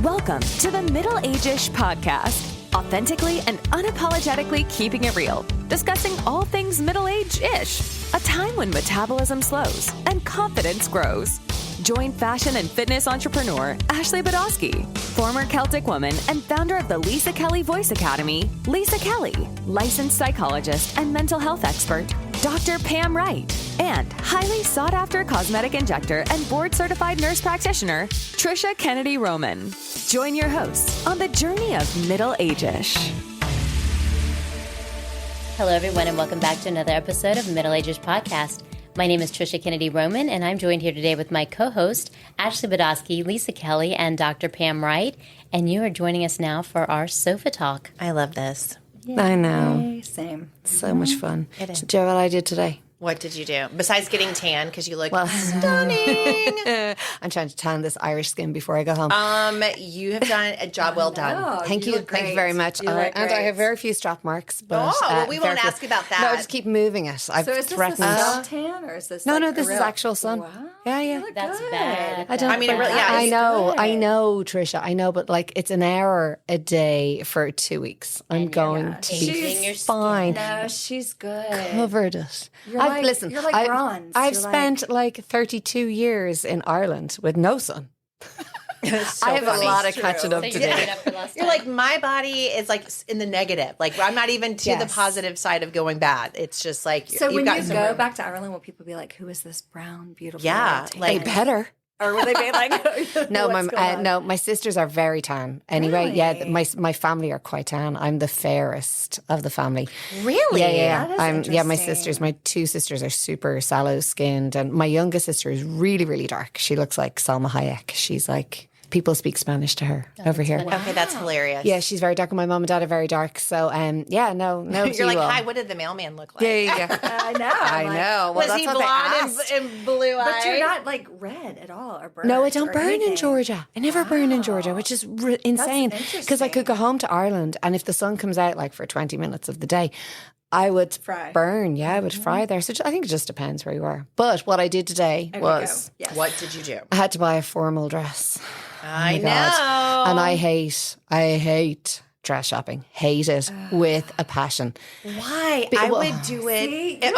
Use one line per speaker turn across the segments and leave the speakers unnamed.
Welcome to the AGEish podcast. Authentically and unapologetically keeping it real. Discussing all things middle-age-ish. A time when metabolism slows and confidence grows. Join fashion and fitness entrepreneur Ashley Badowski, former Celtic woman and founder of the Lisa Kelly Voice Academy, Lisa Kelly, licensed psychologist and mental health expert, Dr. Pam Wright, and highly sought-after cosmetic injector and board-certified nurse practitioner, Trisha Kennedy Roman. Join your hosts on the journey of middle-age-ish.
Hello, everyone, and welcome back to another episode of AGEish podcast. My name is Trisha Kennedy Roman, and I'm joined here today with my co-host, Ashley Badowski, Lisa Kelly, and Dr. Pam Wright. And you are joining us now for our sofa talk.
I love this.
Yay. I know.
Yay. Same.
So much fun.
It is.
Do you know what I did today?
What did you do? Besides getting tan, because you look stunning.
I'm trying to tan this Irish skin before I go home.
You have done a job well done.
Thank you. Thank you very much. And I have very few strap marks. But,
well, we won't ask about that.
No, I just keep moving it. I've
so is this
threatened.
a self-tan or is this
No,
like
no, this is
real...
actual sun.
Wow.
Yeah.
That's bad.
I mean, it really, yeah.
I know, Trisha. I know, but like it's an hour a day for 2 weeks. I'm going to be fine.
No, she's good.
Covered it.
You're like bronze.
I've spent like 32 years in Ireland with no sun. I have a lot of catching up to do.
You're like, my body is like in the negative. Like, I'm not even to the positive side of going bad. It's just like,
so when you go back to Ireland, will people be like, who is this brown, beautiful?
Yeah.
They better.
Or will they be like,
no, my sisters are very tan. Anyway,
really?
my family are quite tan. I'm the fairest of the family.
Really?
Yeah.
That is
my sisters, my two sisters are super sallow skinned, and my youngest sister is really, really dark. She looks like Salma Hayek. She's like, people speak Spanish to her over here.
Wow. Okay, that's hilarious.
Yeah, she's very dark, and my mom and dad are very dark. So, no.
You're like, hi, what did the mailman look like?
Yeah.
I know.
I know.
Well, was he blonde and blue eyes?
But you're not like red at all or burnt.
No, I don't burn
anything.
in Georgia. I never burn in Georgia, which is insane. Because I could go home to Ireland, and if the sun comes out like for 20 minutes of the day, I would burn. Yeah, I would fry there. So I think it just depends where you are. But what I did today was...
Yes. What did you do?
I had to buy a formal dress.
I know.
And I hate dress shopping. Hate it with a passion.
Why? I would do it.
See,
If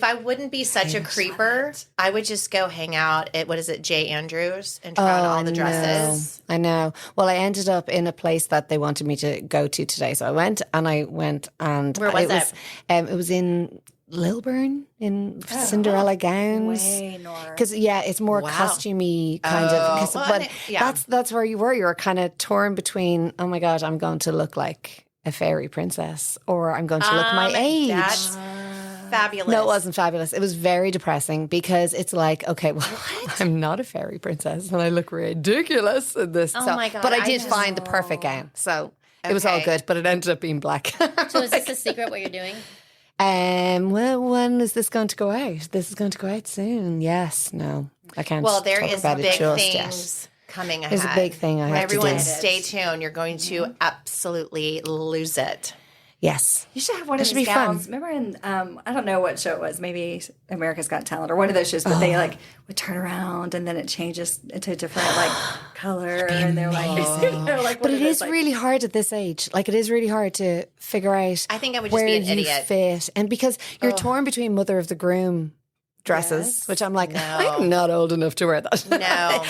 I wouldn't be such a creeper, I would just go hang out at, what is it, J. Andrews and try on all the dresses.
I know. Well, I ended up in a place that they wanted me to go to today. So I went and
where was it?
It was in Lilburn in Cinderella gowns.
Way north.
Because it's more costumey kind of. But that's where you were. You were kind of torn between, oh my God, I'm going to look like a fairy princess, or I'm going to look my age.
That's fabulous.
No, it wasn't fabulous. It was very depressing because it's like, okay, well, I'm not a fairy princess and I look ridiculous in this.
Oh my God.
But I did find the perfect gown. So it was all good, but it ended up being black.
So is this a secret what you're doing?
Well, when is this going to go out? This is going to go out soon. Yes. No, I can't.
Well, there
talk
is
about
big
it just
things coming ahead.
There's a big thing I have to do.
Everyone stay tuned. You're going to absolutely lose it.
Yes.
You should have one of these gowns. Remember in, I don't know what show it was, maybe America's Got Talent or one of those shows, but they like would turn around and then it changes into a different like color and they're like,
but it is really hard at this age. Like it is really hard to figure out
I think I would just be an idiot.
Fit. And because you're torn between mother-of-the-groom dresses, which I'm like, I'm not old enough to wear that.
No.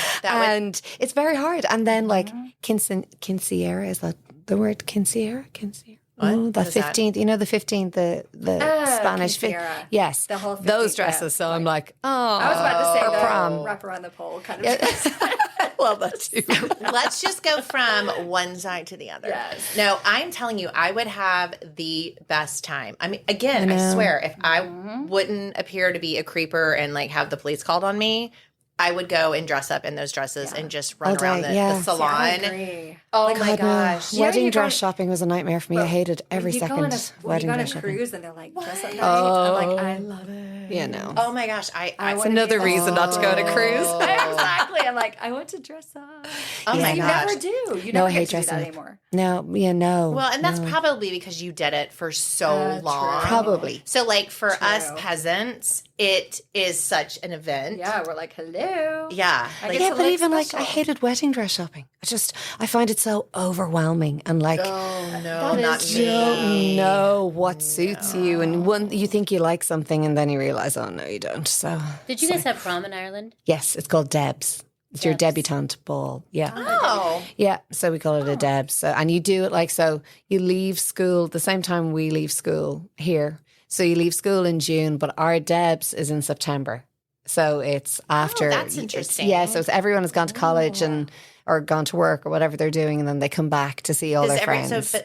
It's very hard. And then like quinceañera, is that the word quinceañera? Oh, the 15th, you know, the 15th, the Spanish 15th. Yes.
The whole 15th,
those dresses. So I'm like,
I was about to say the
prom.
wrap around the pole kind of dress.
I love that too.
Let's just go from one side to the other.
Yes.
No, I'm telling you, I would have the best time. I mean, again, I swear, if I wouldn't appear to be a creeper and like have the police called on me, I would go and dress up in those dresses and just run around the salon.
I agree.
Oh my gosh.
No. Wedding dress shopping was a nightmare for me. I hated every second wedding dress shopping.
You go on a cruise and they're like, dress up night. I'm like, I love it.
Yeah, no.
Oh my gosh.
It's another reason not to go on a cruise.
Exactly. I'm like, I want to dress up.
Oh my
You
gosh.
never do. You
No,
never
I hate
get to do
dressing
that
up.
anymore.
No, no.
Well, and that's
no.
probably because you did it for so long.
Probably.
So, like, for us
True.
peasants, it is such an event.
Yeah, we're like, hello.
Yeah.
I
Like,
get
Yeah,
to
but
look
even like I
special.
hated wedding dress shopping. I find it so overwhelming and like
oh, no,
That
not
is
me.
you don't know what suits you, and one you think you like something, and then you realize, oh no, you don't. So
Did you guys have prom in Ireland?
yes, it's called Debs. It's your
Debs.
debutante ball. Yeah.
Oh.
Yeah, so we call it a Debs. So, and you do it like so. You leave school the same time we leave school here. So you leave school in June, but our Debs is in September. So it's after.
that's interesting.
Yeah, so it's everyone has gone to college and or gone to work or whatever they're doing, and then they come back to see all their friends.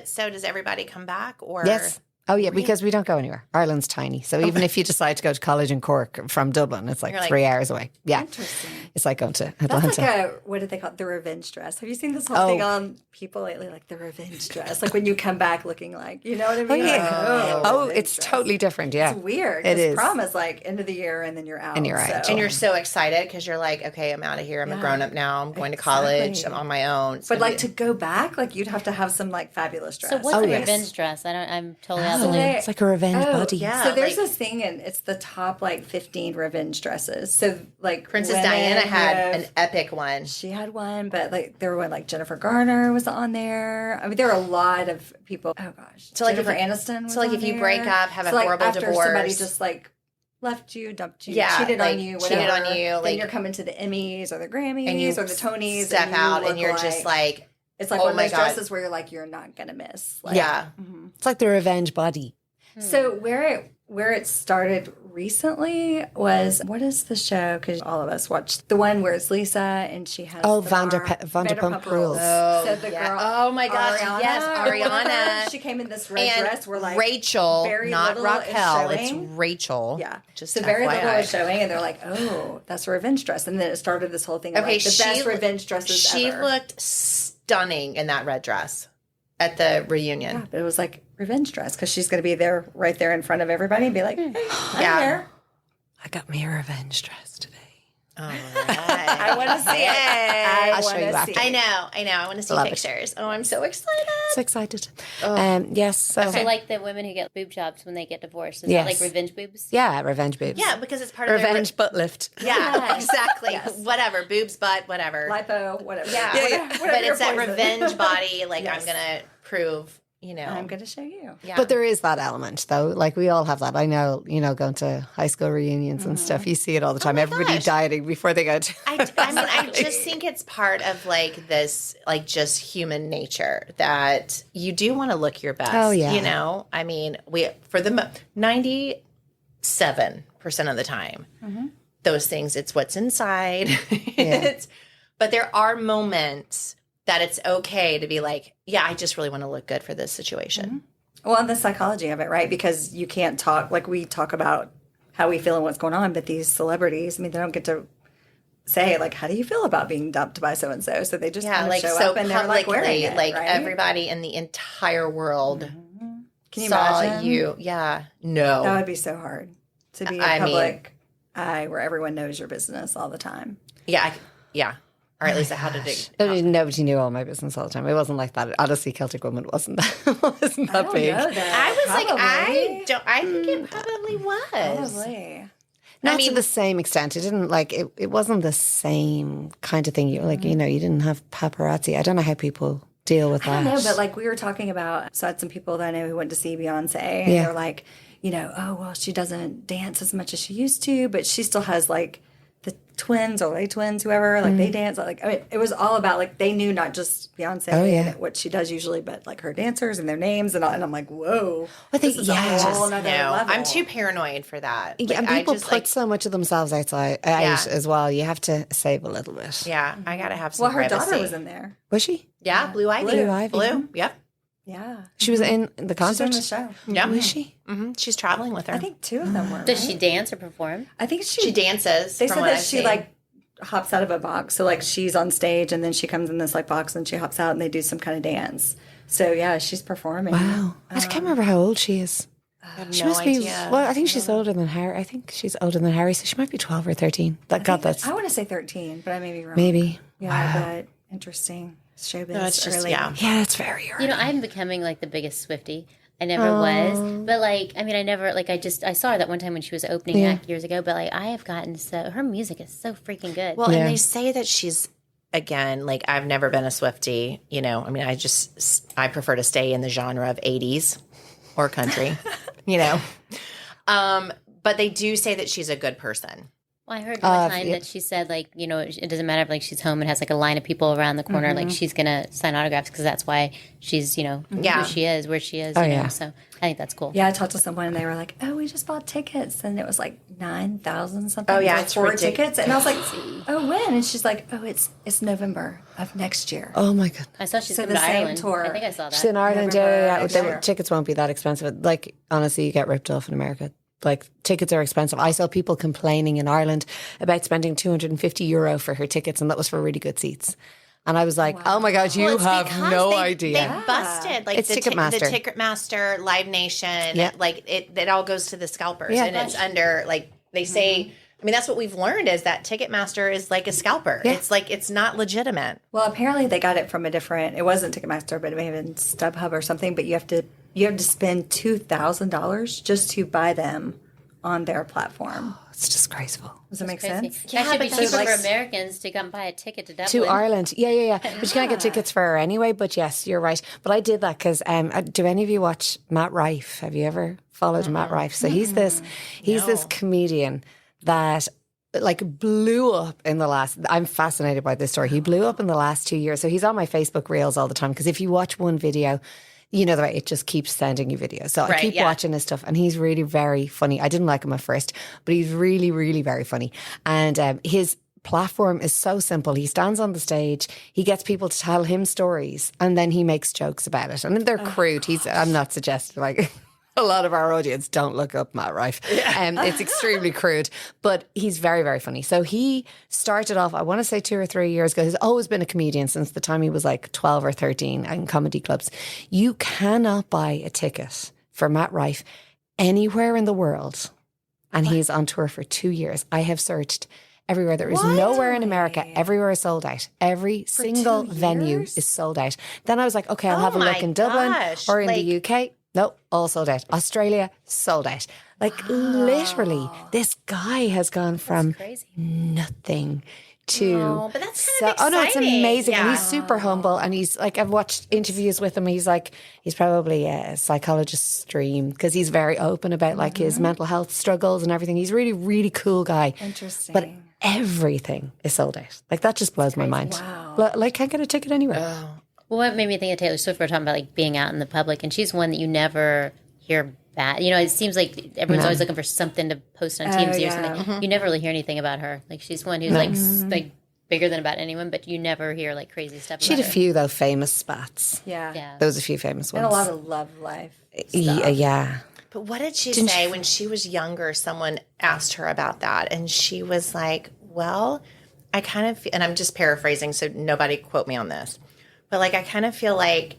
So does everybody come back? Or
Yes. Oh yeah, because we don't go anywhere. Ireland's tiny, so even if you decide to go to college in Cork from Dublin, it's like
You're like,
3 hours away. Yeah,
Interesting.
it's like going to Atlanta.
That's like what did they call it? The revenge dress. Have you seen this whole thing on people lately? Like the revenge dress. Like when you come back looking like, you know what I mean?
yeah.
Like,
Oh,
revenge
it's
dress.
totally different. Yeah,
It's weird.
It
'cause
is.
Prom is like end of the year and then you're out.
And you're out.
So.
and you're so excited because you're like, okay, I'm out of here. I'm a grown up now. I'm going to college. I'm on my own. It's
But
gonna
like to go back, like you'd have to have some like fabulous dress.
So what's
Oh,
a
yes.
revenge dress? I'm totally out of the
So
loop.
they-
it's like a revenge body.
yeah.
So there's
like-
this thing, and it's the top like 15 revenge dresses. So like
Princess
women
Diana
who
had
have-
an epic one.
She had one, but like there were one like Jennifer Garner was on there. I mean, there were a lot of people. Oh gosh,
So, like,
Jennifer
if you-
Aniston. Was
so, like,
on
if you
there.
break up, have a
like,
horrible
after somebody
divorce.
just like left you, dumped you,
Yeah,
cheated
like,
on you,
cheated
whatever.
on you,
then
like-
you're coming to the Emmys or the Grammys
And you
or the Tonys,
step
and
out
you
and you're
look
just like,
it's like
oh
one of
my
those
God.
dresses where you're like you're not gonna miss. Like,
yeah.
It's like the revenge body.
So where it started recently was what is the show? Because all of us watched the one where it's Lisa and she has
Oh,
the
Vanderpump Rules.
So the
yeah.
girl,
Oh my gosh,
Ariana,
yes,
or whatever,
Ariana.
she came in this red
And
dress. We're like
Rachel,
very
not
little is
Raquel. It's
showing.
Rachel.
Yeah,
Just
so very
FYI.
little is showing, and they're like, "Oh, that's a revenge dress." And then it started this whole thing of
Okay,
like the best revenge dresses
She
ever.
looked stunning in that red dress at the reunion.
Yeah, but it was like revenge dress because she's going to be there right there in front of everybody and be like, "Hey, I'm
Yeah.
here."
I got me a revenge dress today.
All right.
I want to see it.
I'll show you
wanna
after.
see
I
it.
know. I want to see
Love it.
pictures. Oh, I'm so excited.
So excited. Yes. So,
So like the women who get boob jobs when they get divorced, is
Yes.
that like revenge boobs?
yeah, revenge boobs.
Yeah, because it's part of
Revenge butt lift.
their... Yeah, exactly.
Yes.
Whatever. Boobs, butt, whatever.
Lipo, whatever.
Yeah.
Whatever
But
your
it's that
poison.
revenge body. Like,
Yes.
I'm going to prove,
I'm going to show you.
Yeah.
But there is that element, though. Like we all have that. I know, going to high school reunions and stuff. You see it all the time. Everybody
gosh.
dieting before they go to.
I mean, I just think it's part of like this, like just human nature that you do want to look your best.
Oh, yeah.
You know, I mean, for the 97% of the time, those things, it's what's inside. But there are moments that it's okay to be like, yeah, I just really want to look good for this situation.
Well, and the psychology of it, right? Because you can't talk, like we talk about how we feel and what's going on, but these celebrities, I mean, they don't get to say, like, how do you feel about being dumped by so-and-so? So they just
Yeah,
kind of
like
show
so
up and they're like wearing
publicly,
it,
like
right?
everybody in the entire world
Can you
saw
imagine?
you. Yeah, no.
That would be so hard to be a
I mean-
public eye where everyone knows your business all the time.
Yeah, yeah. Or at least how did it?
I mean, nobody knew all my business all the time. It wasn't like that. Honestly, Celtic Woman wasn't that, wasn't that big.
I was like, I think it
Mm.
probably was.
Probably.
Not to the same extent. It didn't like it wasn't the same kind of thing. You like, you didn't have paparazzi. I don't know how people deal with that.
I don't know, but like we were talking about, so I had some people that I know who went to see Beyonce, and
Yeah.
they're like, oh, well, she doesn't dance as much as she used to, but she still has like the twins or lay twins, whoever, like they dance. Like, I mean, it was all about like they knew not just Beyonce, and what she does usually, but like her dancers and their nams and all. And I'm like, whoa,
I think,
this is a whole nother
No,
level.
I'm too paranoid for that.
Yeah, and
I
people
just,
put so much of themselves out as well. You have to save a little bit.
Yeah, I gotta have some
Well, her
privacy.
daughter was in there.
Was she?
Yeah, Blue Ivy.
Blue Ivy.
Blue. Yep.
Yeah,
She was in the
she's
concert.
in the show.
Yep.
Was she?
She's traveling with her.
I think two of them were.
Does
right?
she dance or perform?
I think
she dances.
They
from
said
what
that
I've
she
seen.
like hops out of a box. So like she's on stage and then she comes in this like box and she hops out and they do some kind of dance. So yeah, she's performing.
Wow. I can't remember how old she is.
I have
She
no
must
idea.
be. Well, I think she's older than Harry. I think she's older than Harry, so she might be 12 or 13. God, that's
I want to say 13, but I may be wrong.
maybe.
Yeah, I bet. Interesting. Showbiz
No, it's just,
early.
yeah.
Yeah, it's very early.
You know, I'm becoming like the biggest Swiftie. I never was, but like, I mean, I never like. I saw her that one time when she was opening act years ago. But like, I have gotten her music is so freaking good.
Well, and they say that she's, again, like, I've never been a Swiftie, you know. I mean, I prefer to stay in the genre of 80s or country, you know. But they do say that she's a good person.
Well, I heard one time that she said, like, you know, it doesn't matter if like she's home and has like a line of people around the corner, like she's gonna sign autographs because that's why she's, you know, who she is, where she is. You know? So I think that's cool.
Yeah, I talked to someone and they were like, "Oh, we just bought tickets," and it was like 9,000 something.
Oh, yeah,
like
it's
4
ridiculous.
tickets, and I was like, "Oh, when?" And she's like, "Oh, it's November of next year."
Oh my god.
I saw she's
So
coming
the
to
same
Ireland.
tour.
I think I saw that.
She's in Ireland,
November
The
next
tickets won't be that expensive. Like, honestly, you get ripped off in America. Like, tickets are expensive. I saw people complaining in Ireland about spending €250 for her tickets, and that was for really good seats. And I was like, oh my God, you
It's
have
because
no
they
idea.
busted like
It's
the
Ticketmaster.
Ticketmaster, Live Nation, like it all goes to the scalpers,
Yeah.
and it's under, like, they say. I mean, that's what we've learned, is that Ticketmaster is like a scalper.
Yeah.
It's like, it's not legitimate.
Well, apparently they got it from a different. It wasn't Ticketmaster, but it may have been StubHub or something. But you have to spend $2,000 just to buy them on their platform.
It's disgraceful.
Does that make
Crazy.
sense?
That should be
but
cheaper
like-
for Americans to come buy a ticket to Dublin.
To Ireland. Yeah. But you can't get tickets for her anyway. But yes, you're right. But I did that because do any of you watch Matt Reif? Have you ever followed Matt Reif? So he's this comedian that like blew up in the last. I'm fascinated by this story. He blew up in the last 2 years. So he's on my Facebook reels all the time, because if you watch one video, you know, the way it just keeps sending you videos. So I keep watching his stuff, and he's really very funny. I didn't like him at first, but he's really, really very funny. And his platform is so simple. He stands on the stage, he gets people to tell him stories, and then he makes jokes about it. And they're crude. I'm not suggesting, like, a lot of our audience don't look up Matt Reif. It's extremely crude, but he's very, very funny. So he started off, I want to say 2 or 3 years ago. He's always been a comedian since the time he was like 12 or 13 in comedy clubs. You cannot buy a ticket for Matt Reif anywhere in the world. And he's on tour for 2 years. I have searched everywhere. There is nowhere in America. Everywhere is sold out. Every single venue is sold out. Then I was like, okay, I'll have a look in Dublin or in the UK. No, all sold out. Australia, sold out. Like, literally, this guy has gone from nothing to.
But that's kind of
Oh no, it's
exciting.
amazing. And
Yeah.
he's super humble. And he's like, I've watched interviews with him. He's like, he's probably a psychologist's dream, because he's very open about like his mental health struggles and everything. He's really, really cool guy.
Interesting.
But everything is sold out. Like, that just blows my mind.
Wow.
Like, can't get a ticket anywhere.
Well, what made me think of Taylor Swift? We're talking about like being out in the public, and she's one that you never hear bad. You know, it seems like everyone's always looking for something to post on TMZ or something. You never really hear anything about her. Like, she's one who's like bigger than about anyone, but you never hear like crazy stuff.
She had
about
a few, though, famous spats.
Yeah.
There was a few famous ones.
And a lot of love life.
Yeah.
But what did she say when she was younger? Someone asked her about that, and she was like, well, I kind of, and I'm just paraphrasing, so nobody quote me on this, but like, I kind of feel like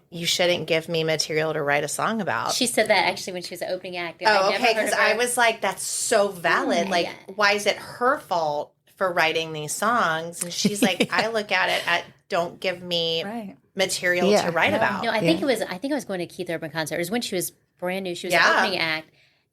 you shouldn't give me material to write a song about.
She said that actually when she was the opening act.
Oh, okay, because I was like, that's so valid. Like, why is it her fault for writing these songs? And she's like, I look at it at, don't give me material to write about.
No, I think I was going to Keith Urban concert. It was when she was brand new. She was the opening act.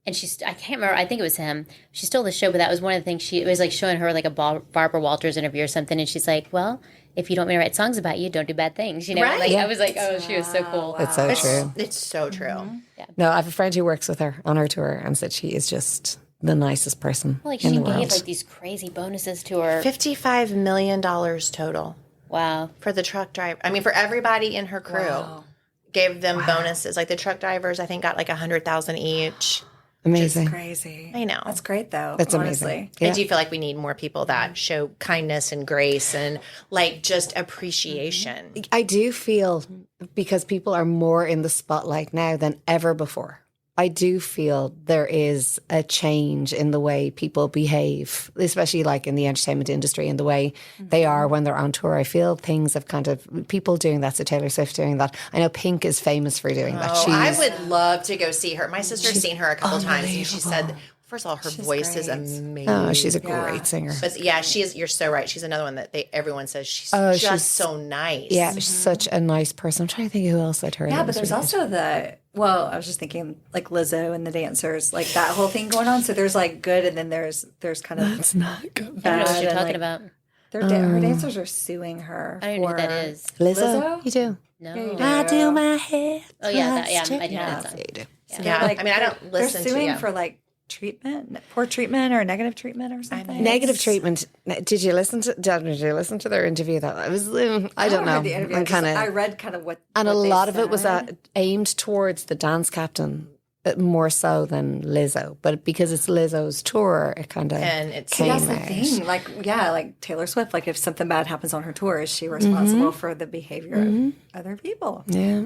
And I can't remember, I think it was him. She stole the show, but that was one of the things it was like showing her like a Barbara Walters interview or something. And she's like, well, if you don't want me to write songs about you, don't do bad things. You know,
Right.
like I was like, oh, she was so cool.
It's so true.
It's so true.
No, I have a friend who works with her on her tour and said she is just the nicest person
Well, like
in
she
the
gave
world.
like these crazy bonuses to her.
$55 million total
Wow.
for the truck driver. I mean, for everybody in her crew, gave them bonuses. Like the truck drivers, I think, got like $100,000 each.
Amazing.
Crazy.
I know.
That's great, though.
That's
honestly.
amazing.
I
Yeah.
do feel like we need more people that show kindness and grace and like just appreciation.
I do feel, because people are more in the spotlight now than ever before, I do feel there is a change in the way people behave, especially like in the entertainment industry and the way they are when they're on tour. I feel things have kind of, people doing that, so Taylor Swift doing that. I know Pink is famous for doing that.
Oh, I would love to go see her. My sister's seen her a couple times, and she said First of all, her voice is amazing.
Oh, she's a great singer.
But yeah, she is. You're so right. She's another one that everyone says she's just so nice.
Yeah, she's such a nice person. I'm trying to think of who else I'd heard.
Yeah, but there's also I was just thinking like Lizzo and the dancers, like that whole thing going on. So there's like good, and then there's kind of
That's not good.
bad.
I don't know what you're talking
like,
about.
Her dancers are suing her.
I don't know who that is.
Lizzo? You do?
No.
I do my hair.
Oh, yeah. I do know that song.
You do.
Yeah.
Like,
I mean, I don't listen
they're suing
to you.
for like treatment, poor treatment or negative treatment or something.
Negative treatment. Did you listen to their interview? That I was, I don't know.
The interview. I read kind of what,
and
what
a
they
lot of it was
said.
aimed towards the dance captain, but more so than Lizzo. But because it's Lizzo's tour, it kind of came
That's the
out.
thing. Like Taylor Swift. Like if something bad happens on her tour, is she responsible for the behavior of other people?
Yeah.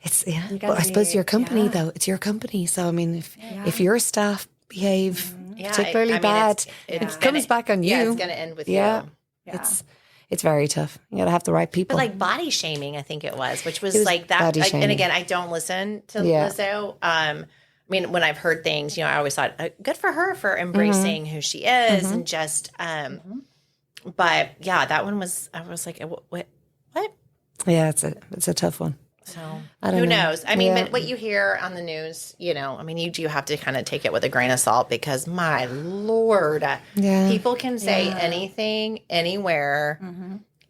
It's But I suppose your company though. It's your company. So I mean, if your staff behave particularly bad, it comes back on you.
Yeah, it's going to end with you.
Yeah. It's very tough. You got to have the right people.
But like body shaming, I think it was like that.
body
Like, and
shaming.
again, I don't listen to Lizzo. I mean, when I've heard things, I always thought, good for her for embracing who she is and just. But yeah, that one was. I was like, what?
Yeah, it's a tough one.
So
who
knows? I mean, but what you hear on the news, I mean, you do have to kind of take it with a grain of salt because my Lord, people can say anything, anywhere,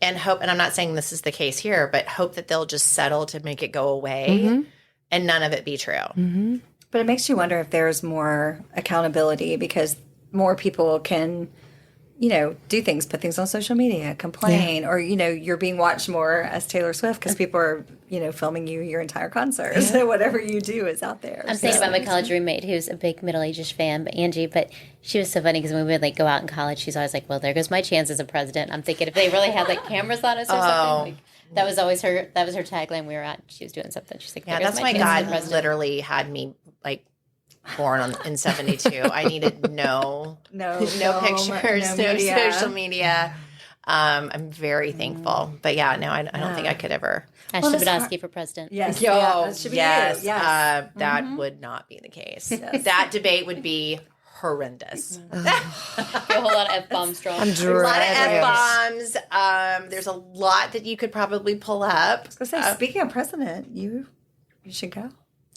and hope. And I'm not saying this is the case here, but hope that they'll just settle to make it go away, and none of it be true.
But it makes you wonder if there's more accountability because more people can, do things, put things on social media, complain, or, you're being watched more as Taylor Swift because people are, filming your entire concert. So whatever you do is out there.
I'm thinking about my college roommate who's a big Middle Ages fan, but Angie, but she was so funny because when we would go out in college, she's always like, well, there goes my chance as a president. I'm thinking if they really had cameras on us or something, that was always her tagline we were at. She was doing something. She's like,
that's why God literally had me born in 72. I needed no pictures, no social media. I'm very thankful. But I don't think I could ever.
Ashley Badowski for president.
Yes.
That
should be
yes.
you. Yes.
That would not be the case. That debate would be horrendous.
A whole lot of F-bombs drawn.
A lot of F-bombs. There's a lot that you could probably pull up.
I was going to say, speaking of president, you should go.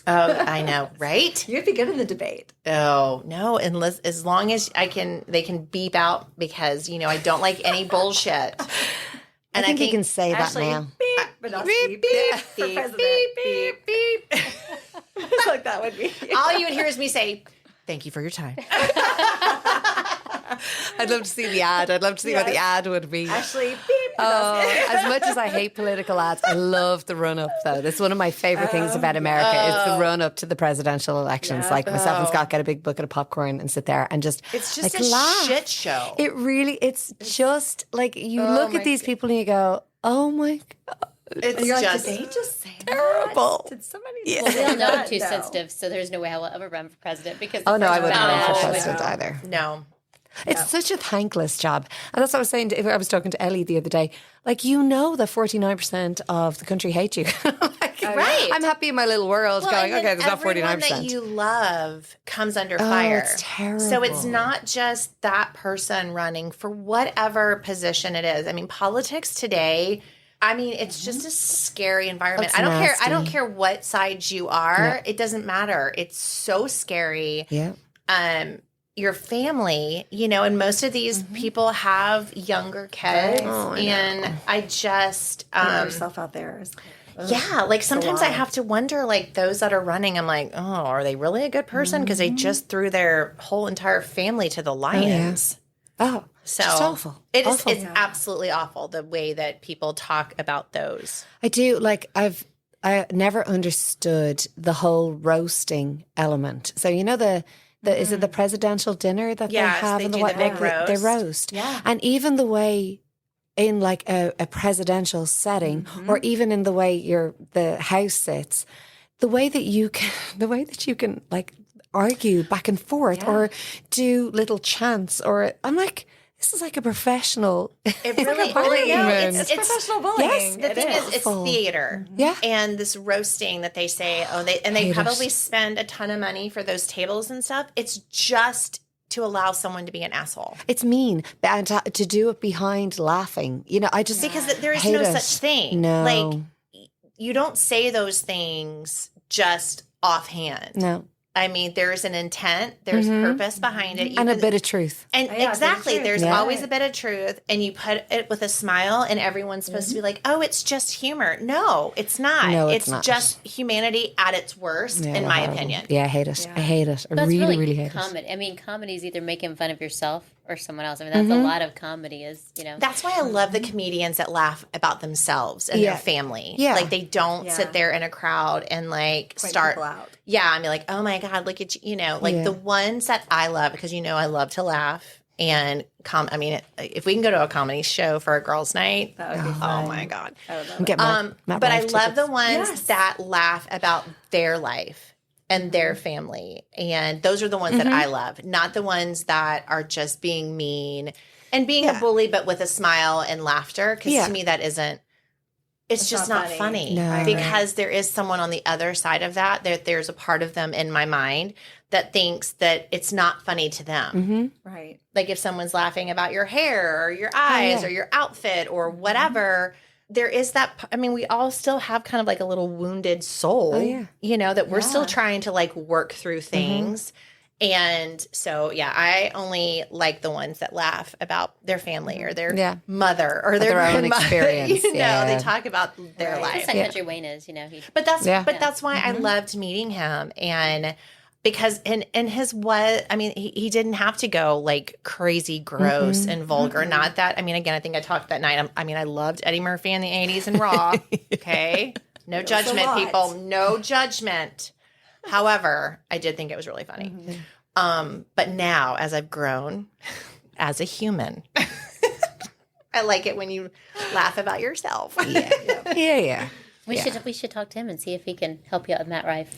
Oh, I know, right?
You'd be good in the debate.
Oh, no, unless as long as they can beep out because, I don't like any bullshit.
And I think you can say that now.
Beep, but not beep, beep, for president.
Beep, beep.
It's like that would be.
All you would hear is me say, thank you for your time.
I'd love to see the ad. I'd love to see what the ad would be.
Ashley, beep.
As much as I hate political ads, I love the run up though. That's one of my favorite things about America. It's the run up to the presidential elections. Like myself and Scott get a big bucket of popcorn and sit there and just
it's just
laugh.
A shit show.
It's just like you look at these people and you go, oh my God.
It's just
did they just say
terrible.
That? Did somebody
Well, we all know I'm too sensitive, so there's no way I will ever run for president because
I wouldn't run for president either.
No.
It's such a thankless job. And that's what I was saying. I was talking to Ellie the other day. Like, that 49% of the country hate you.
Right.
I'm happy in my little world going, okay, there's not 49%.
Everyone that you love comes under fire.
It's terrible.
So it's not just that person running for whatever position it is. I mean, politics today, it's just a scary environment.
It's
I don't care what side you are. It doesn't matter. It's so scary.
Yeah.
Your family, and most of these people have younger kids, and I just
put yourself out there.
Sometimes I have to wonder, those that are running, I'm like, oh, are they really a good person? Because they just threw their whole entire family to the lions.
So it's awful.
It's absolutely awful the way that people talk about those.
I do. I never understood the whole roasting element. So is it the presidential dinner that they have in the White House? They roast.
Yeah.
And even the way in a presidential setting, or even in the way the House sits, the way that you can argue back and forth or do little chants, or I'm like, this is like a professional.
It really
bullying.
it's
professional bullying.
Yes,
the thing is, it's theater.
Yeah.
And this roasting that they say, they
Hate
probably
it.
spend a ton of money for those tables and stuff. It's just to allow someone to be an asshole.
It's mean, and to do it behind laughing. You know, I just
Because there is
hate
no
it.
such thing.
No.
Like, you don't say those things just offhand.
No,
I mean, there's an intent, there's purpose behind it.
and a
Even-
bit of truth.
And
Yeah,
exactly,
there's
there's
truth. Yeah.
always a bit of truth, and you put it with a smile, and everyone's supposed to be like, "Oh, it's just humor." No, it's not.
No, it's not.
just humanity at its worst,
Yeah,
in my
horrible.
opinion.
Yeah, I hate it. I hate it. I
That's
really, really hate it.
comedy. I mean, comedy is either making fun of yourself or someone else. I mean, that's a lot of comedy is,
That's why I love the comedians that laugh about themselves and
Yeah.
their family.
Yeah.
Like they don't
Yeah.
sit there in a crowd and like
Point
start.
people out.
Yeah, I mean, like, oh my God, look at you. You know, like
Yeah.
the ones that I love because I love to laugh and I mean, if we can go to a comedy show for a girls' night,
That would be
oh
fun.
my God.
I would love
I'm
it.
getting Matt
But I
Reif
love the
tickets.
ones
Yes.
that laugh about their life and their family. And those are the ones that I love, not the ones that are just being mean and being a bully, but with a smile and laughter. Because
Yeah.
to me, that isn't, it's just
not
not
funny.
funny.
No.
Because there is someone on the other side of that. There's a part of them in my mind that thinks that it's not funny to them.
Right.
Like if someone's laughing about your hair or your eyes or your outfit or whatever, there is that. I mean, we all still have kind of like a little wounded soul, that we're still trying to like work through things. And so, I only like the ones that laugh about their family or their mother or their
own
grandmother.
experience.
They talk about their
Right.
life.
that's how Country Wayne is, he
But that's why I loved meeting him, and because in his he didn't have to go like crazy gross and vulgar. Not that again, I think I talked that night. I loved Eddie Murphy in the 80s and Raw. Okay, no judgment,
lot.
people. No judgment. However, I did think it was really funny. But now, as I've grown as a human, I like it when you laugh about yourself.
Yeah.
we should talk to him and see if he can help you out with Matt Reif.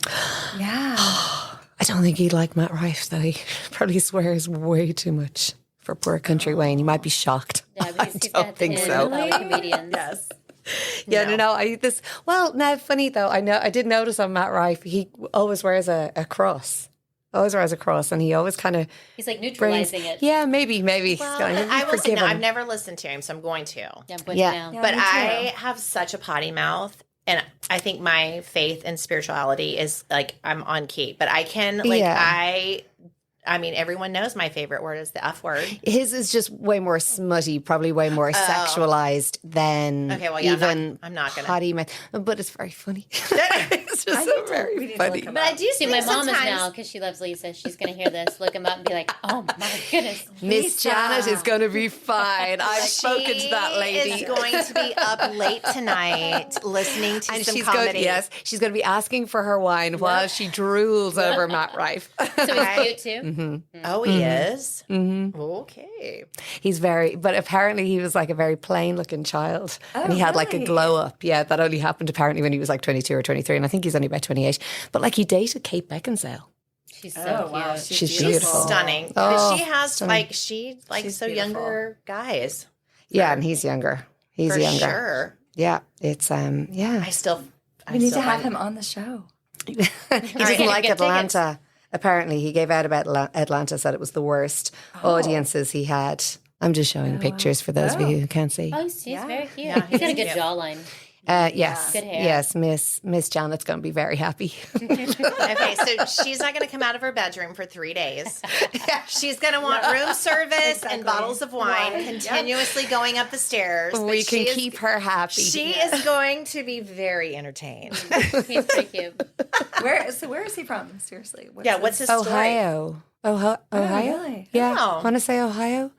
Yeah.
I don't think he'd like Matt Reif, though. He probably swears way too much for poor Country Wayne. He might be shocked.
Yeah, because he's
don't
got
think
the
so.
comedians.
Yes.
Yeah, no. Funny though. I did notice on Matt Reif, he always wears a cross. Always wears a cross, and he always kind of
He's like neutralizing it.
Yeah, maybe.
Well, I will say, no, I've never listened to him, so I'm going to.
Yeah, I'm putting
Yeah.
it down.
But
me too.
I have such a potty mouth, and I think my faith and spirituality is like I'm on key. But I can everyone knows my favorite word is the F word.
His is just way more smutty, probably way more sexualized than
Okay, well, yeah,
even
I'm not gonna.
potty mouth. But it's very funny. It's just so
we
very
need to
funny.
look him
But I do
See, my
think
mom is
sometimes-
now, because she loves Lisa, she's going to hear this, look him up and be like, oh my goodness.
Miss Janet is going to be fine. I've spoken to that
She
lady.
is going to be up late tonight listening to
And
some
she's
comedy.
she's going to be asking for her wine while she drools over Matt Reif.
So he's cute too.
Oh, he is? Mm-hmm. Okay.
He's but apparently he was like a very plain looking child. And he had like a
really?
glow up. Yeah, that only happened apparently when he was like 22 or 23. And I think he's only about 28. But like he dated Kate Beckinsale.
She's so cute.
Wow.
She's
She's
beautiful.
stunning.
Oh,
But she has
stunning.
she likes
She's
so
beautiful.
younger guys.
Yeah, and he's younger. He's
For
younger.
sure.
Yeah, it's
I still
We need to have him on the show.
he doesn't
right.
like
Get
Atlanta. Apparently, he gave out about Atlanta, said it was the worst audiences he had. I'm just showing pictures for those of you who can't see.
Oh, he's very cute.
Yeah,
he's got a good
he's cute.
jawline.
Yes,
Good hair.
yes, Miss Janet's going to be very happy.
Okay, so she's not going to come out of her bedroom for 3 days. She's going to want room service and bottles of wine continuously going up the stairs. But
We can
she is-
keep her happy.
She is going to be very entertained.
He's pretty cute.
Where is he from? Seriously.
What's his story?
Ohio. Ohio?
really?
Yeah.
Oh.
Want to say Ohio?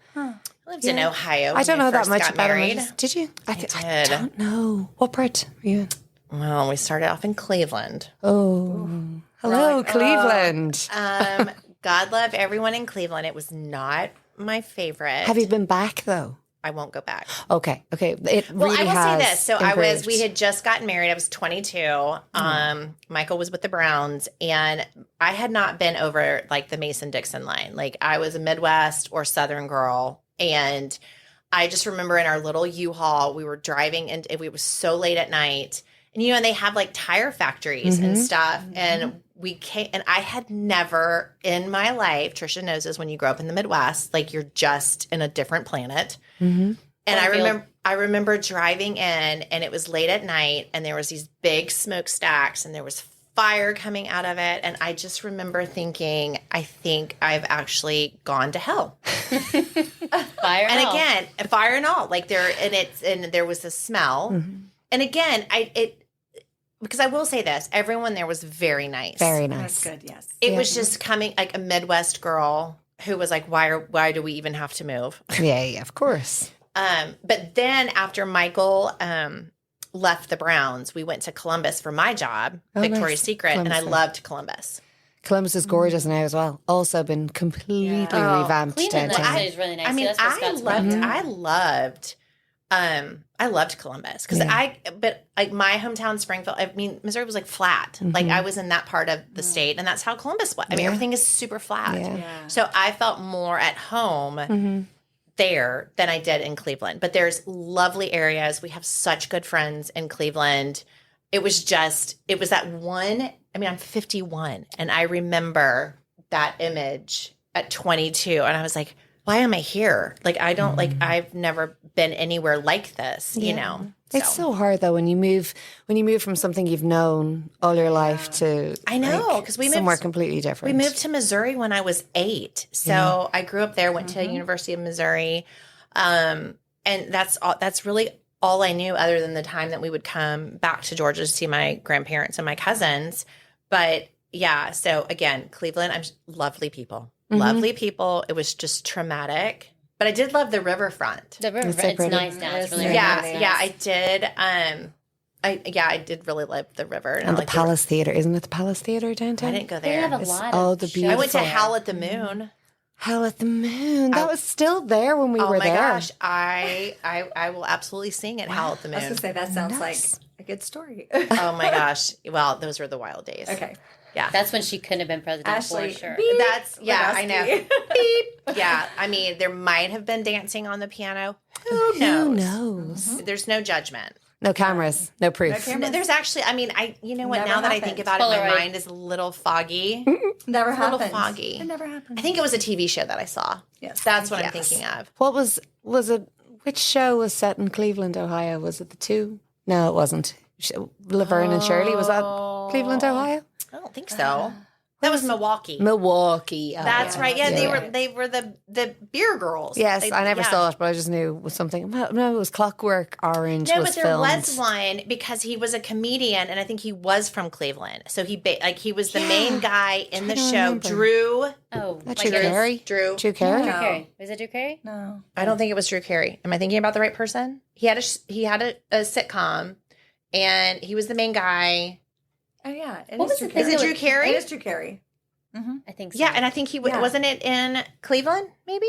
Lived in Ohio.
I don't
when
know that
first
much
got
about
married.
him. Did you? I
did.
don't know. What part were you in?
Well, we started off in Cleveland.
Oh. Hello, Cleveland.
God love everyone in Cleveland. It was not my favorite.
Have you been back, though?
I won't go back.
Okay. It
Well,
really
I will
has
say this. So
improved.
we had just gotten married. I was 22. Michael was with the Browns, and I had not been over like the Mason-Dixon line. Like I was a Midwest or Southern girl, And I just remember in our little U-Haul, we were driving and it was so late at night. And, and they have like tire factories and stuff. And we came, and I had never in my life, Trisha knows this, when you grow up in the Midwest, like you're just in a different planet. And I remember driving in and it was late at night and there was these big smokestacks and there was fire coming out of it. And I just remember thinking, I think I've actually gone to hell.
Fire and all.
Again, fire and all. Like there was a smell. And again, because I will say this, everyone there was very nice.
Very nice.
That's good, yes.
It was just coming like a Midwest girl who was like, why do we even have to move?
Yeah, of course.
But then after Michael left the Browns, we went to Columbus for my job, Victoria's Secret, and I loved Columbus.
Columbus is gorgeous now as well. Also been completely revamped
Cleveland
downtown.
is really nice.
I mean,
That's where Scott's from.
I loved Columbus because but like my hometown, Springfield, I mean, Missouri was like flat. Like I was in that part of the state and that's how Columbus was. I mean, everything is super flat.
Yeah.
So I felt more at home there than I did in Cleveland. But there's lovely areas. We have such good friends in Cleveland. It was that one, I mean, I'm 51 and I remember that image at 22 and I was like, why am I here? Like, I don't I've never been anywhere like this, you know?
It's so hard though when you move from something you've known all your life to
I know because we moved
somewhere completely different.
We moved to Missouri when I was 8, so I grew up there. Went to University of Missouri, and that's really all I knew other than the time that we would come back to Georgia to see my grandparents and my cousins. But yeah, so again, Cleveland, lovely people. Lovely people. It was just traumatic. But I did love the riverfront.
The riverfront, it's nice now. It's really nice.
Yeah, I did. I did really love the river.
And the Palace Theater. Isn't it the Palace Theater downtown?
I didn't go
They
there.
have a lot of
the beautiful.
I went to Howl at the Moon.
Howl at the Moon. That was still there when we were there.
Oh my gosh. I will absolutely sing at Howl at the Moon.
I was going to say, that sounds like a good story.
Oh my gosh. Well, those were the wild days.
Okay.
Yeah.
That's when she couldn't have been president
Ashley,
for sure.
beep.
I know. Beep. Yeah. I mean, there might have been dancing on the piano. Who knows? There's no judgment.
No cameras, no proof.
There's actually, I mean, you know what?
Never
now that I
happened.
think about it,
Polaroid.
my mind is a little foggy.
Never
A
happened.
little foggy.
It never happened.
I think it was a TV show that I saw.
Yes.
That's what I'm thinking of.
What was it? Which show was set in Cleveland, Ohio? Was it the two? No, it wasn't. Laverne and Shirley, was that Cleveland, Ohio?
I don't think so. That was Milwaukee.
Milwaukee. Oh,
That's right. Yeah, they were the beer girls.
Yes, I never saw it, but I just knew it was something. No, it was Clockwork Orange.
No,
was
but there
filmed.
was one because he was a comedian, and I think he was from Cleveland. So he was the main guy in the show.
remember.
Drew.
Oh,
That
my
Drew
goodness.
Carey?
Drew.
Drew Carey?
Drew
No.
Carey. Was it Drew Carey?
No.
I don't think it was Drew Carey. Am I thinking about the right person? He had a sitcom, and he was the main guy.
Oh, yeah.
What was the thing
Is it Drew Carey?
It is Drew Carey.
I think so.
Yeah, and I think wasn't it in Cleveland? Maybe.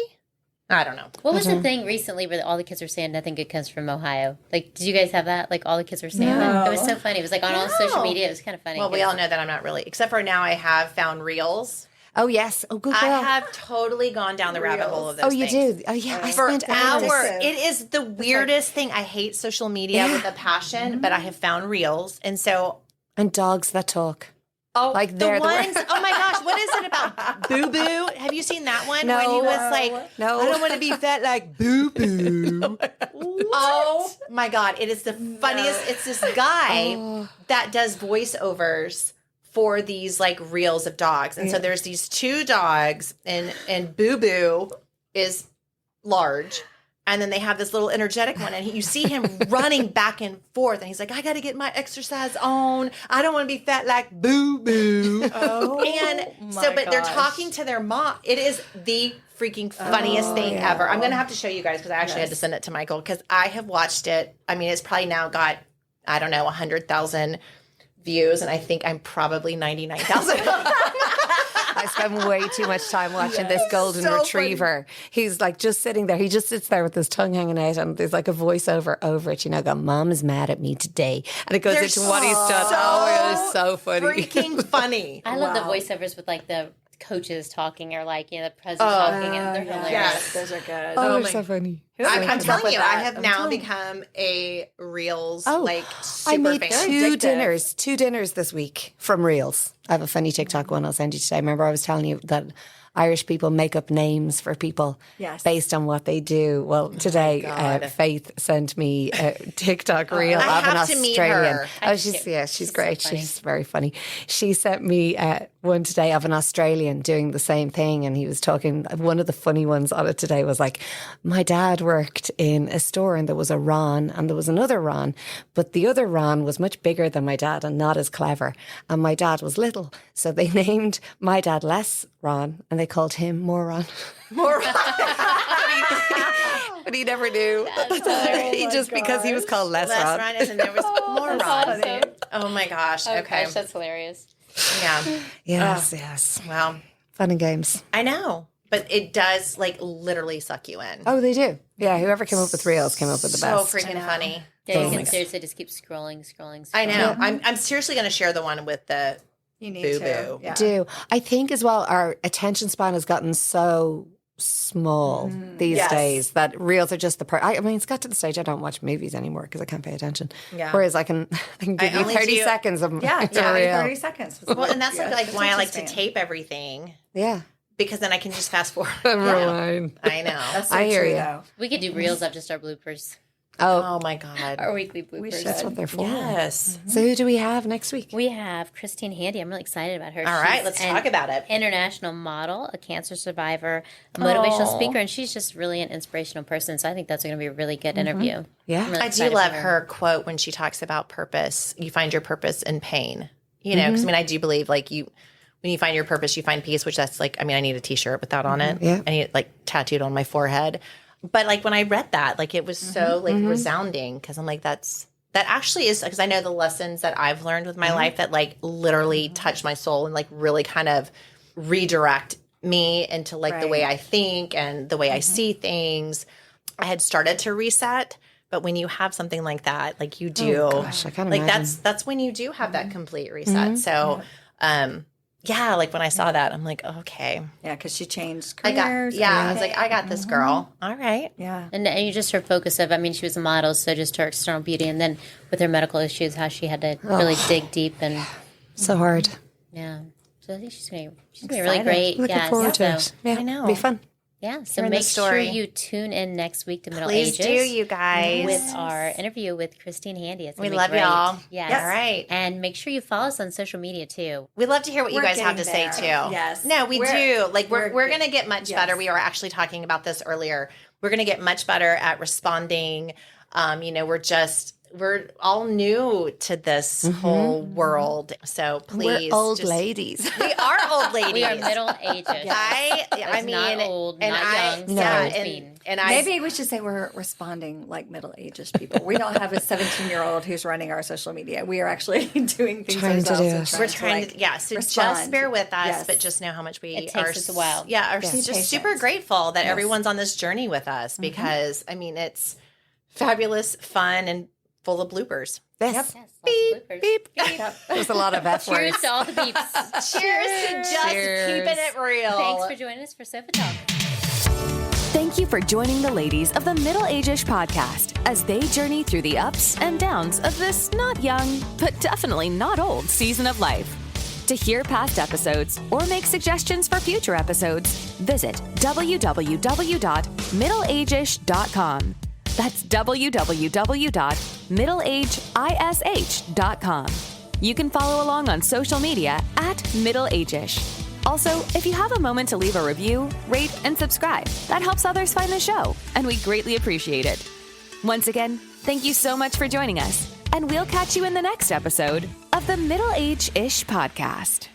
I don't know.
What was the thing recently where all the kids were saying nothing good comes from Ohio? Like, did you guys have that? Like, all the kids were saying that? It was so funny. It was like on all social media. It was kind of funny.
Well, we all know that I'm not really, except for now I have found reels.
Oh, yes. Oh, good girl.
I have totally gone down the rabbit hole of those
Oh, you
things.
do? Oh, yeah. I
For
spent
hours.
hours.
It is the weirdest thing. I hate social media with a passion, but I have found reels. And so.
And dogs that talk.
Oh,
Like
the
they're the
ones. Oh my gosh, what is it about Boo Boo? Have you seen that one?
No.
When he was like,
No.
I don't want to be fat like Boo Boo. Oh my God, it is the funniest. It's this guy that does voiceovers for these like reels of dogs. And so there's these two dogs and Boo Boo is large. And then they have this little energetic one, and you see him running back and forth, and he's like, "I got to get my exercise on. I don't want to be fat like Boo Boo." But they're talking to their mom. It is the freaking funniest thing ever. I'm gonna have to show you guys because I actually had to send it to Michael because I have watched it. I mean, it's probably now got 100,000 views, and I think I'm probably 99,000.
I spend way too much time watching this golden retriever. He's like just sitting there. He just sits there with his tongue hanging out, and there's like a voiceover over it. Going, "Mom is mad at me today," and it goes into what he's done. Oh, it is so funny,
Freaking funny.
I love the voiceovers with like the coaches talking or like, the president talking, and they're hilarious.
Yes.
Those are good.
Oh, they're so funny.
I'm
comes up
telling
with
you,
that?
I have now become a Reels super
I made
fan.
two dinners this week from Reels. I have a funny TikTok one I'll send you today. Remember I was telling you that Irish people make up names for people based on what they do. Well, today Faith sent me a TikTok reel of an Australian.
To meet her.
Oh, she's great. So she's very funny. She sent me one today of an Australian doing the same thing, and he was talking. One of the funny ones on it today was like, my dad worked in a store and there was a Ron and there was another Ron, but the other Ron was much bigger than my dad and not as clever, and my dad was little, so they named my dad less Ron and they called him Moron.
Moron.
But he never knew. Because he was called less Ron.
And there was Moron.
Awesome.
Oh my gosh.
Oh,
Okay.
gosh, that's hilarious.
Yeah.
Yes.
Well,
Fun and games.
I know. But it does literally suck you in.
Oh, they do. Yeah, whoever came up with Reels came up with the best.
So freaking funny.
Yeah, you can seriously just keep scrolling.
I know. I'm seriously going to share the one with the
You need
boo-boo.
to. Yeah.
Do. I think as well our attention span has gotten so small these days that Reels are just the part. I mean, it's got to the stage I don't watch movies anymore because I can't pay attention.
Yeah.
Whereas I can give you 30 seconds of
Yeah,
it's a reel.
30 seconds.
Well, and that's like why I like to
interesting.
tape everything.
Yeah.
Because then I can just fast forward.
Rewind.
I know.
That's so
I hear
true,
you.
though.
We could do reels of just our bloopers,
Oh my God.
our weekly bloopers.
should.
That's what they're for.
Yes.
So who do we have next week?
We have Christine Handy. I'm really excited about her.
All right,
She's
let's
an
talk about it.
International model, a cancer survivor, a motivational speaker, and she's just really an inspirational person. So I think that's going to be a really good interview.
Yeah.
I'm really
I do
excited
love
for
her quote when she talks about purpose. You find your purpose in pain. You know, because I do believe when you find your purpose, you find peace, which that's I need a t-shirt with that on it.
Yeah.
I need it tattooed on my forehead. But when I read that, it was so resounding because I'm that actually is because I know the lessons that I've learned with my life that literally touch my soul and really kind of redirect me into the way I think and the way I see things. I had started to reset. But when you have something like that, you do,
Oh, gosh, I can't imagine.
that's when you do have that complete reset. So, when I saw that, I'm okay.
Yeah, because she changed
I
careers.
was I got this girl. All right.
Yeah.
And you just her focus of, she was a model, so just her external beauty, and then with her medical issues, how she had to really dig deep and
So hard.
yeah. So I think she's gonna be really great.
Looking forward to it. Yeah,
I know.
Be fun.
Yeah. So
Hearing the
make sure
story.
you tune in next week to Middle
Please
Ages.
do, you guys.
With our interview with Christine Handy. It's gonna
We
be
love
great.
y'all.
Yes.
All right.
And make sure you follow us on social media too.
We'd love to hear what you
We're
guys have to
getting
say
there.
too.
Yes.
No, we
We're-
do. We're
we're
going to get much better. We were actually talking about this earlier. We're going to get much better at responding. We're all new to this whole world. So please.
We're old ladies.
We are old ladies.
We are middle ages.
I mean,
not old,
and
not
I,
young,
yeah,
so
and I
Maybe we should say we're responding like middle-aged people. We don't have a 17-year-old who's running our social media. We are actually doing things
Trying to
ourselves.
do
and
it.
we're trying to, so
respond.
just bear with us,
Yes.
but just know how much we
It
are.
takes us a while.
Yeah, are
Yes.
just super grateful that everyone's on this journey with us because it's fabulous, fun, and full of bloopers.
Yes.
Yes, lots of bloopers.
Beep. There's a lot of F
Cheers
words.
to all the beeps.
Cheers to just keeping it real.
Thanks for joining us for Sofa Talk.
Thank you for joining the ladies of the Middle AGEish podcast as they journey through the ups and downs of this not young, but definitely not old season of life. To hear past episodes or make suggestions for future episodes, visit www.middleageish.com. That's www.middleageish.com. You can follow along on social media at Middle AGEish. Also, if you have a moment to leave a review, rate, and subscribe, that helps others find the show, and we greatly appreciate it. Once again, thank you so much for joining us, and we'll catch you in the next episode of the Middle AGEish podcast.